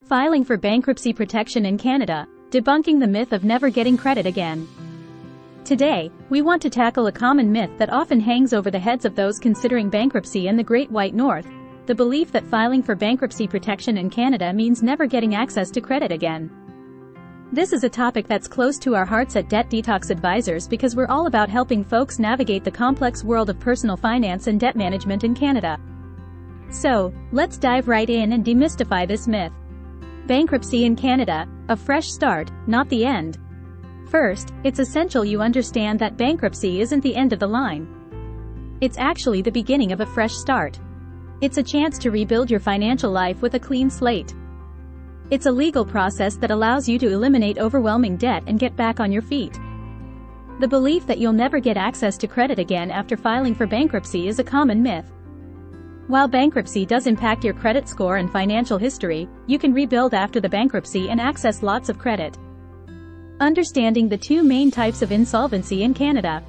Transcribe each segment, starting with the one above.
Filing for bankruptcy protection in Canada, debunking the myth of never getting credit again. Today, we want to tackle a common myth that often hangs over the heads of those considering bankruptcy in the Great White North, the belief that filing for bankruptcy protection in Canada means never getting access to credit again. This is a topic that's close to our hearts at Debt Detox Advisors because we're all about helping folks navigate the complex world of personal finance and debt management in Canada. So, let's dive right in and demystify this myth. Bankruptcy in Canada, a fresh start, not the end. First, it's essential you understand that bankruptcy isn't the end of the line. It's actually the beginning of a fresh start. It's a chance to rebuild your financial life with a clean slate. It's a legal process that allows you to eliminate overwhelming debt and get back on your feet. The belief that you'll never get access to credit again after filing for bankruptcy is a common myth. While bankruptcy does impact your credit score and financial history, you can rebuild after the bankruptcy and access lots of credit. Understanding the two main types of insolvency in Canada.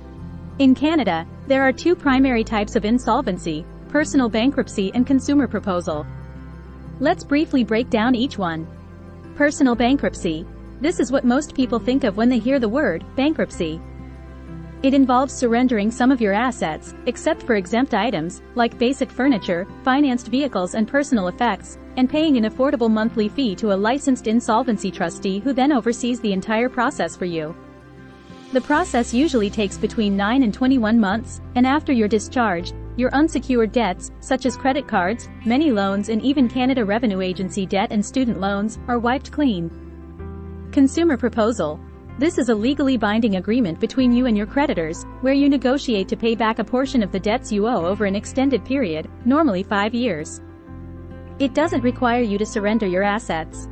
In Canada, there are two primary types of insolvency: personal bankruptcy and consumer proposal. Let's briefly break down each one. Personal bankruptcy. This is what most people think of when they hear the word bankruptcy. It involves surrendering some of your assets, except for exempt items, like basic furniture, financed vehicles and personal effects, and paying an affordable monthly fee to a licensed insolvency trustee who then oversees the entire process for you. The process usually takes between 9 and 21 months, and after you're discharged, your unsecured debts, such as credit cards, many loans and even Canada Revenue Agency debt and student loans, are wiped clean. Consumer proposal. This is a legally binding agreement between you and your creditors, where you negotiate to pay back a portion of the debts you owe over an extended period, normally 5 years. It doesn't require you to surrender your assets.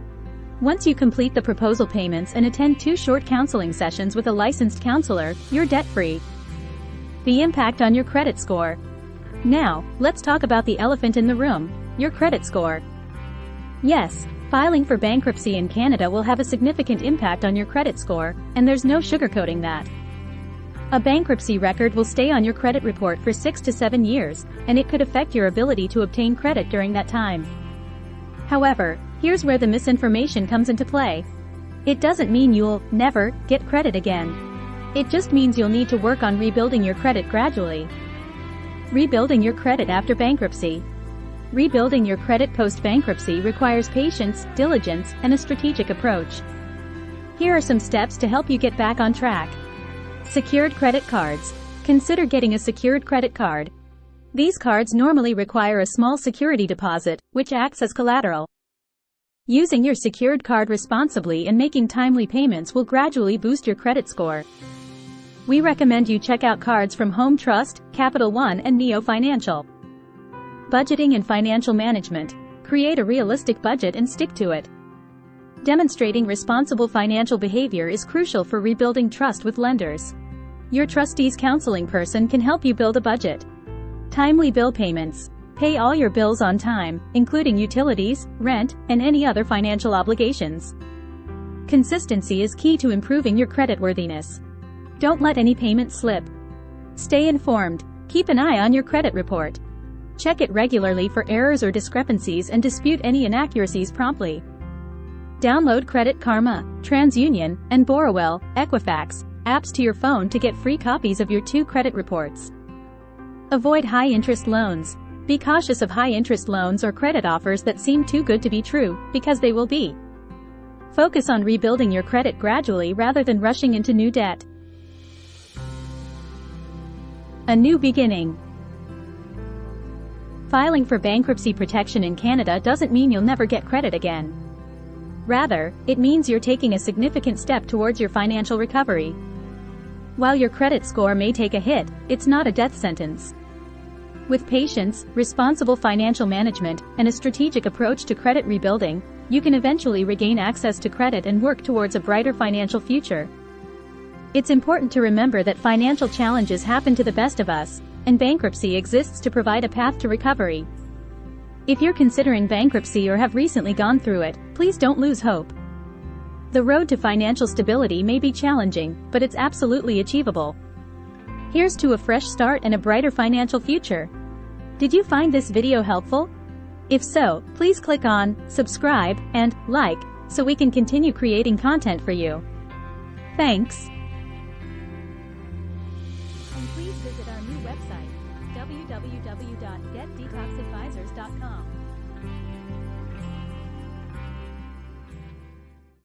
Once you complete the proposal payments and attend 2 short counseling sessions with a licensed counselor, you're debt-free. The impact on your credit score. Now, let's talk about the elephant in the room, your credit score. Yes, filing for bankruptcy in Canada will have a significant impact on your credit score, and there's no sugarcoating that. A bankruptcy record will stay on your credit report for 6 to 7 years, and it could affect your ability to obtain credit during that time. However, here's where the misinformation comes into play. It doesn't mean you'll never get credit again. It just means you'll need to work on rebuilding your credit gradually. Rebuilding your credit after bankruptcy. Rebuilding your credit post-bankruptcy requires patience, diligence, and a strategic approach. Here are some steps to help you get back on track. Secured credit cards. Consider getting a secured credit card. These cards normally require a small security deposit, which acts as collateral. Using your secured card responsibly and making timely payments will gradually boost your credit score. We recommend you check out cards from Home Trust, Capital One, and Neo Financial. Budgeting and financial management. Create a realistic budget and stick to it. Demonstrating responsible financial behavior is crucial for rebuilding trust with lenders. Your trustee's counseling person can help you build a budget. Timely bill payments. Pay all your bills on time, including utilities, rent, and any other financial obligations. Consistency is key to improving your creditworthiness. Don't let any payment slip. Stay informed. Keep an eye on your credit report. Check it regularly for errors or discrepancies and dispute any inaccuracies promptly. Download Credit Karma, TransUnion, and Borrowell, Equifax apps to your phone to get free copies of your 2 credit reports. Avoid high-interest loans. Be cautious of high-interest loans or credit offers that seem too good to be true, because they will be. Focus on rebuilding your credit gradually rather than rushing into new debt. A new beginning. Filing for bankruptcy protection in Canada doesn't mean you'll never get credit again. Rather, it means you're taking a significant step towards your financial recovery. While your credit score may take a hit, it's not a death sentence. With patience, responsible financial management, and a strategic approach to credit rebuilding, you can eventually regain access to credit and work towards a brighter financial future. It's important to remember that financial challenges happen to the best of us, and bankruptcy exists to provide a path to recovery. If you're considering bankruptcy or have recently gone through it, please don't lose hope. The road to financial stability may be challenging, but it's absolutely achievable. Here's to a fresh start and a brighter financial future. Did you find this video helpful? If so, please click on subscribe and like so we can continue creating content for you. Thanks. And please visit our new website, www.getdetoxadvisors.com.